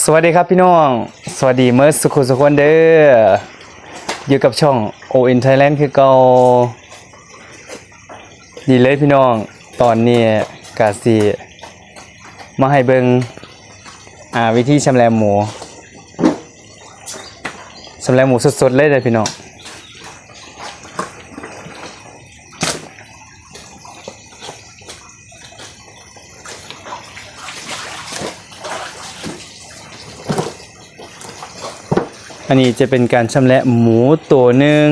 สวัสดีครับพี่น้องสวัสดีเมื่อสุขุสุขคนเด้ออยู่กับช่อง ON Thailand คือเก่าดีเลยพี่น้องตอนนี้กาสีมาให้เบิ่งวิธีชำแหละหมูสดๆเลยเด้อพี่น้องอันนี้จะเป็นการชำแหละหมูตัวหนึ่ง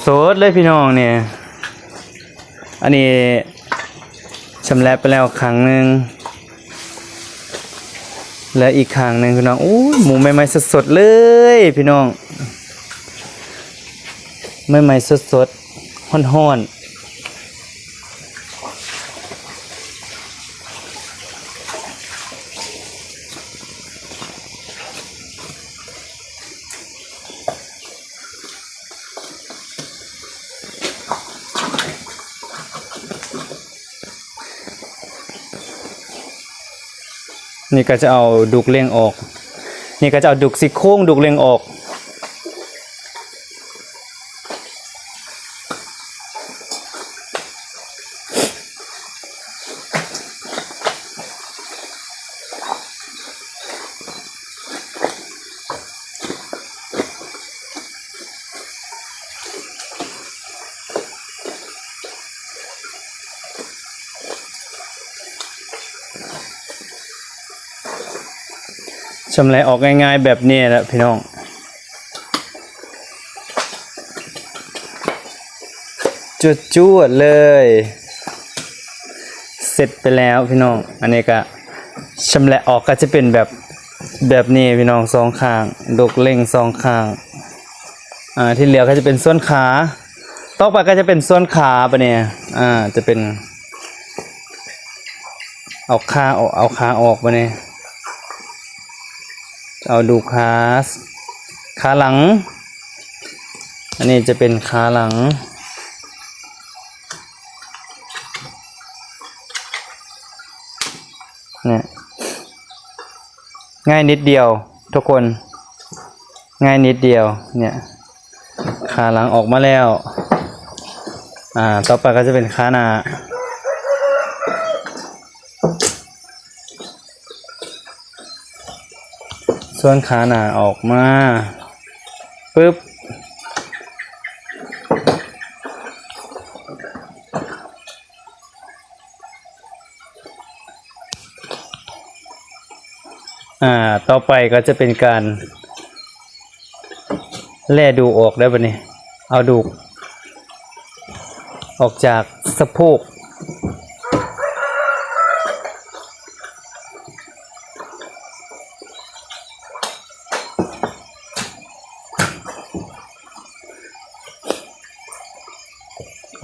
สดๆเลยพี่น้องเนี่ยอันนี้ชำแหละไปแล้วครั้งหนึ่งและอีกครั้งหนึ่งพี่น้องหมูใหม่ๆสดๆเลยพี่น้องใหม่ๆสดๆฮ้อนๆนี่ก็จะเอาดุกเลี้ยงออกนี่ก็จะเอาดุกซี่โครงดุกเลี้ยงออกชำแหละออกง่ายๆแบบนี้แหละพี่น้องจุดๆเลยเสร็จไปแล้วพี่น้องอันนี้ก็ชำแหละออกก็จะเป็นแบบนี้พี่น้องสองข้างดุกเล่งสองข้างที่เหลือก็จะเป็นส่วนขาต่อไปก็จะเป็นส่วนขาปะเนี่ยจะเป็นเอาขาออกปะเนี่ยเอาดูขาหลังอันนี้จะเป็นขาหลังเนี่ยง่ายนิดเดียวทุกคนง่ายนิดเดียวเนี่ยขาหลังออกมาแล้วต่อไปก็จะเป็นขาหน้าส่วนขาหน้าออกมาปึ๊บต่อไปก็จะเป็นการแล่ดูออกได้ป่ะนี่เอาดูออกจากสะโพก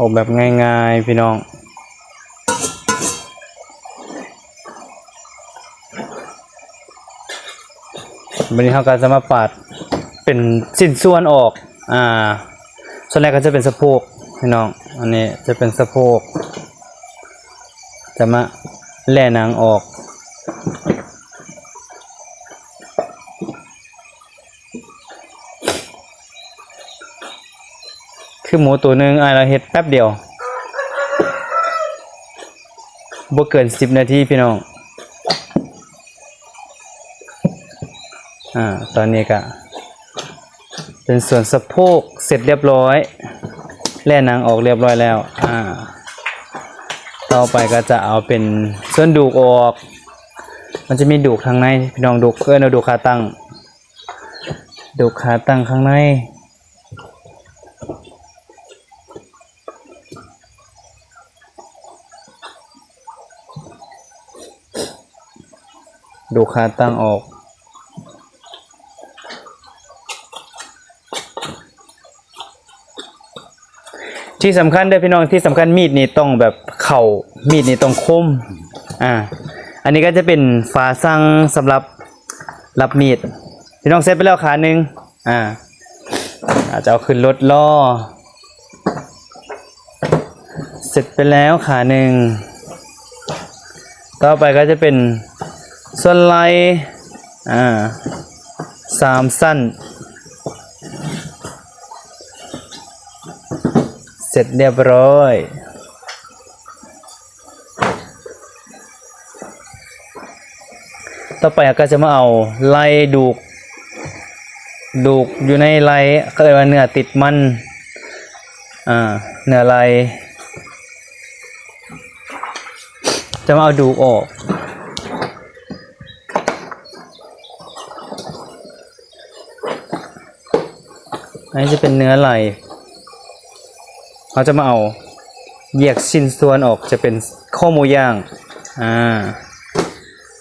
ออกแบบง่ายๆพี่น้องวันนี้เราก็จะมาปาดเป็นชิ้นส่วนออกส่วนแรกก็จะเป็นสะโพกพี่น้องอันนี้จะเป็นสะโพกจะมาแล่หนังออกคือหมูตัวหนึ่งเราเฮ็ดแป๊บเดียวบ่เกิน10 นาทีพี่น้องตอนนี้ก็เป็นส่วนสะโพกเสร็จเรียบร้อยแล่หนังออกเรียบร้อยแล้วต่อไปก็จะเอาเป็นส่วนดูกออกมันจะมีดูกทางในพี่น้องดูกเอาดูกขาตั้งข้างในดูขาตั้งออกที่สำคัญด้วยพี่น้องที่สำคัญมีดนี่ต้องแบบมีดนี่ต้องคมอันนี้ก็จะเป็นฝาสั่งสำหรับรับมีดพี่น้องเซตไปแล้วขาหนึ่งอาจจะเอาขึ้นรถล่อเสร็จไปแล้วขาหนึ่งต่อไปก็จะเป็น ส่วนไหล่3 สั้นเสร็จเรียบร้อยต่อไปก็จะมาเอาไหล่ดูกอยู่ในไหล่ก็เรียกว่าเนื้อติดมันเนื้อไหล่จะมาเอาดูกออกอันนี้จะเป็นเนื้อไหล่เราจะมาเอาแยกชิ้นส่วนออกจะเป็นข้อหมูย่าง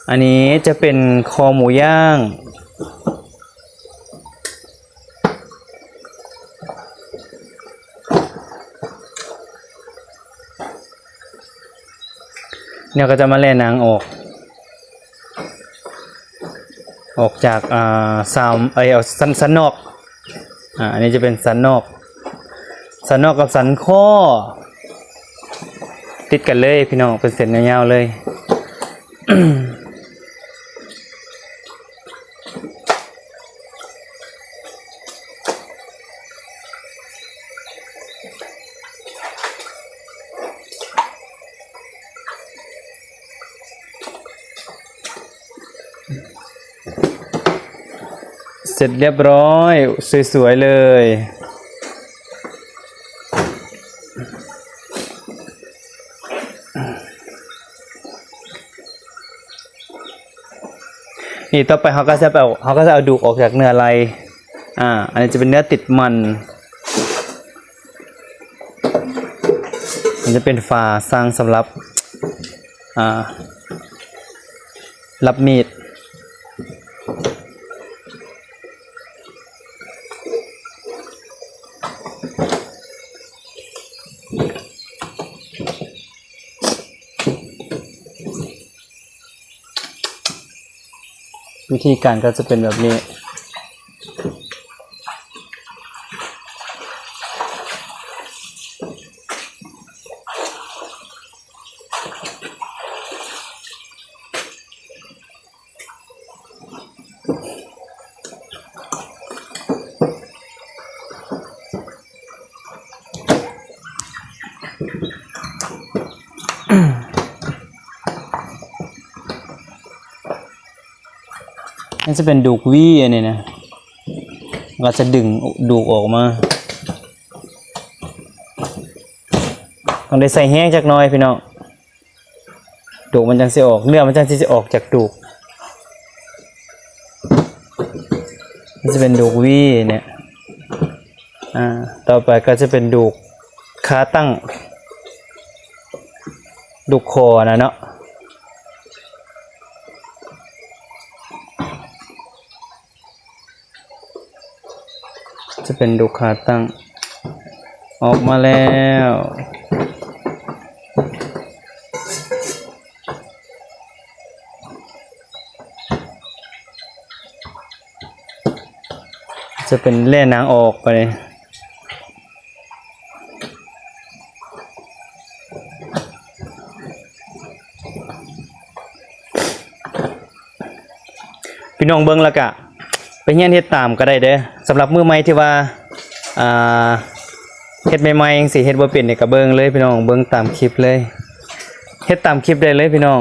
อันนี้จะเป็นคอหมูย่างเนี่ยก็จะมาแล่หนังออกจากเอาสันนอกอันนี้จะเป็นสันนอกกับสันข้อติดกันเลยพี่น้องเป็นเส้นยาวๆเลย เสร็จเรียบร้อยสวยๆเลยนี่ต่อไปเขาก็จะเอาดูกออกจากเนื้อไหล่อันนี้จะเป็นเนื้อติดมันจะเป็นฝาสร้างสำหรับรับมีดวิธีการก็จะเป็นแบบนี้นี่จะเป็นดูกวี่อันนี้นะเราจะดึงดูกออกมาต้องได้ใส่แห้งจักหน่อยพี่น้องดูกมันจังสิออกเนื้อมันจังสิออกจากดูกนี่จะเป็นดูกวี่เนี่ยต่อไปก็จะเป็นดูกขาตั้งดูกคอนะเนาะจะเป็นดูกขาตั้งออกมาแล้วจะเป็นแล่หนังออกไปพี่น้องเบิ่งแล้วกะไปเฮียนเฮ็ดตามก็ได้เด้อสำหรับมือใหม่ที่ว่าเฮ็ดใหม่ๆจังซี่เฮ็ดบ่เป็นนี่ก็เบิ่งเลยพี่น้องเบิ่งตามคลิปเลยเฮ็ดตามคลิปได้เลยพี่น้อง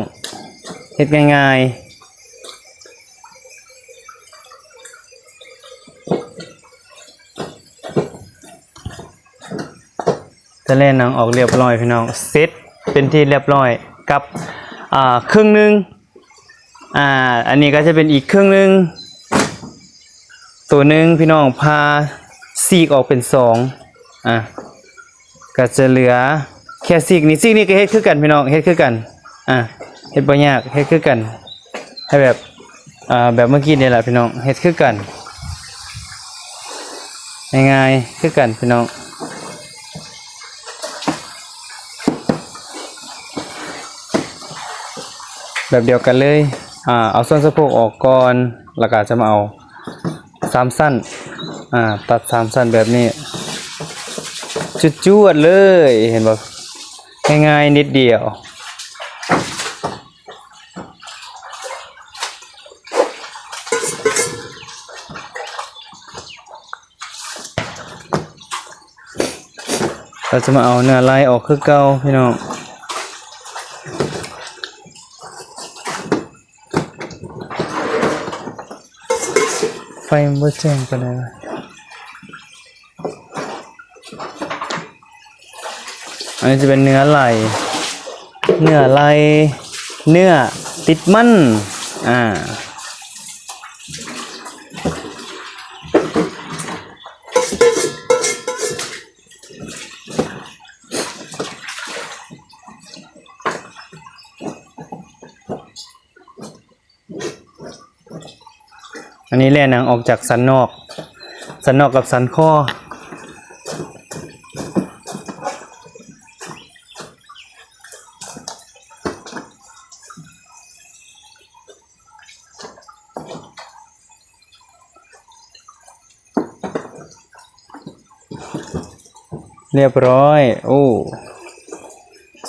เฮ็ดง่ายๆจะเล่นหนังออกเรียบร้อยพี่น้องเซ็ตเป็นที่เรียบร้อยกับครึ่งนึงอันนี้ก็จะเป็นอีกครึ่งนึงตัวหนึ่งพี่น้องพาซีกออกเป็น2ก็จะเหลือแค่ซีกนี้ก็เฮ็ดคือกันพี่น้องเฮ็ดคือกันเฮ็ดบ่ยากเฮ็ดคือกันให้แบบแบบเมื่อกี้นี่แหละพี่น้องเฮ็ดคือกันง่ายๆคือกันพี่น้องแบบเดียวกันเลยเอาส่วนสะโพกออกก่อนแล้วก็จะมาเอา3 สั้นตัด3 สั้นแบบนี้จุดๆเลยเห็นบ่ง่ายๆนิดเดียว ก็จะมาเอาเนื้อลายออกคือเก่าพี่น้องไฟมันบ่แจ้งปานใดวะอันนี้จะเป็นเนื้อไหลเนื้อไหลเนื้อติดมันอันนี้แล่หนังออกจากสันนอกกับสันข้อเรียบร้อยโอ้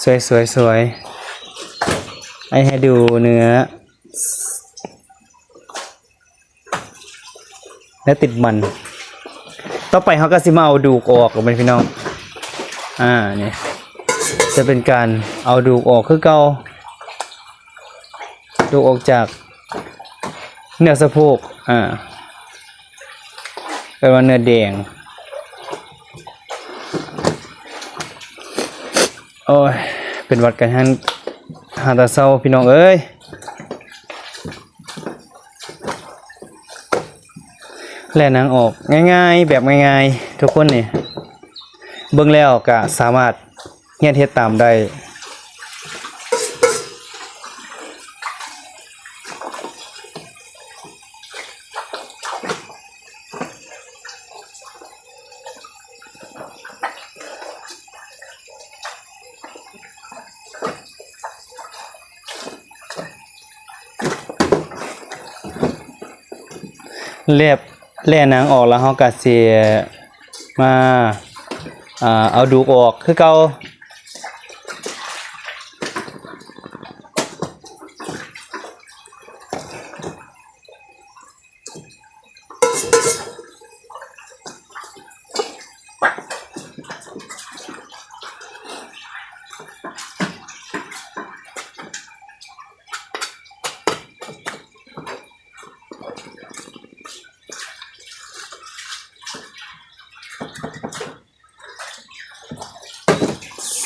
สวยให้ดูเนื้อติดมันต่อไปเขาก็สิมาเอาดูกออกเป็นพี่น้องนี่จะเป็นการเอาดูกออกคือเก่าดูออกจากเนื้อสะโพกเป็นว่าเนื้อแดงโอ้ยเป็นวัดกันหาตาเศร้าพี่น้องเอ้ยแล่หนังออกง่ายๆแบบง่ายๆทุกคนนี่เบิ่งแล้วก็สามารถเฮ็ดตามได้แล่หนังออกแล้วเฮาก็สิมาเอาดูกออกคือเก่า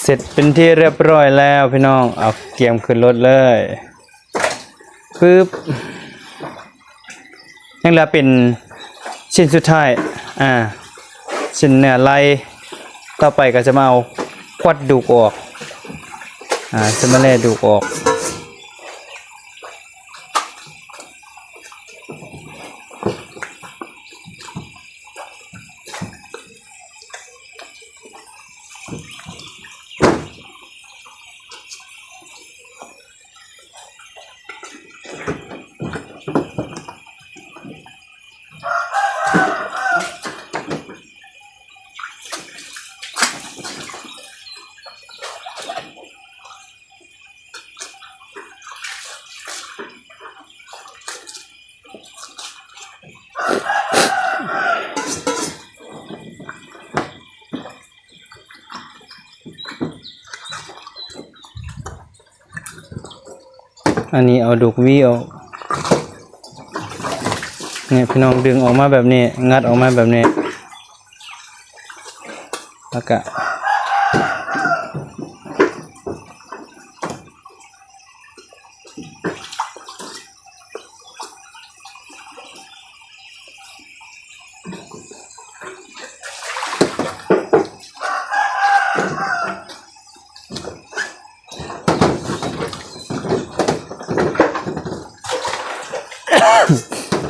เสร็จเป็นที่เรียบร้อยแล้วพี่น้องเอาเกียมขึ้นรถเลยปึ๊บยังเหลือเป็นชิ้นสุดท้ายชิ้นเนื้อไหล่ต่อไปก็จะมาเอาควัดดูกออกจะมาแล่ดูกออกอันนี้เอาดูกวีออกเนี่ยพี่น้องดึงออกมาแบบนี้งัดออกมาแบบนี้แล้วก็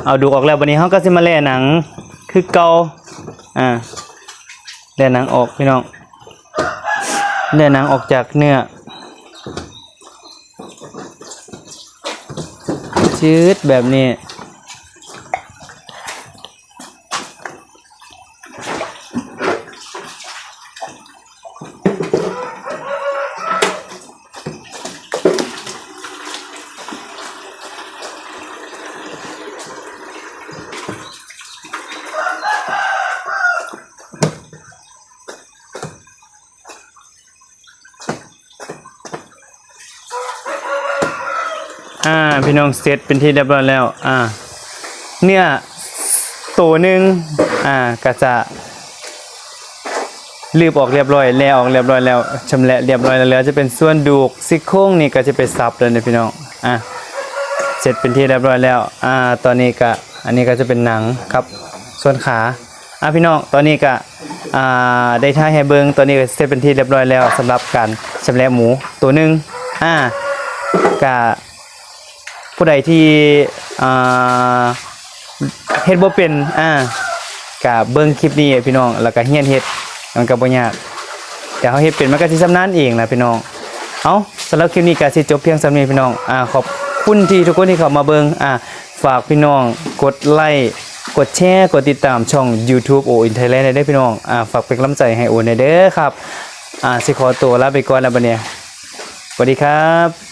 เอาดูออกแล้ววันนี้เขาก็จะมาแล่หนังคือเกาแล่หนังออกพี่น้องแล่หนังออกจากเนื้อชืดแบบนี้ พี่น้องเสร็จเป็นที่เรียบร้อยแล้วเนื้อตัวหนึงก็จะรีบออกเรียบร้อยแล้วออกเรียบร้อยแล้วชำแหละเรียบร้อยแล้วจะเป็นส่วนดูกซี่โครงนี่ก็จะไปสับเลยนะพี่น้องเสร็จเป็นที่เรียบร้อยแล้วตอนนี้ก็อันนี้ก็จะเป็นหนังครับส่วนขาพี่น้องตอนนี้ก็ได้ท่าให้เบิ่งตอนนี้ก็เสร็จเป็นที่เรียบร้อยแล้วสำหรับการชำแหละหมูตัวหนึงก็ผู้ใดที่เฮ็ดบ่เป็นก็เบิ่งคลิปนี้พี่น้องแล้วก็เรียนเฮ็ดมันก็บ่ยากแต่เฮาเฮ็ดเป็นมันก็สิชำนาญเองนะพี่น้องสำหรับคลิปนี้ก็สิจบเพียงส่ำนี้พี่น้องขอบคุณที่ทุกคนที่เข้ามาเบิ่งฝากพี่น้องกดไลค์กดแชร์กดติดตามช่อง YouTube O in Thailand ได้พี่น้องฝากเป็นกำลังใจให้โอในเด้อครับสิขอตัวลาไปก่อนแล้วบัดนี้สวัสดีครับ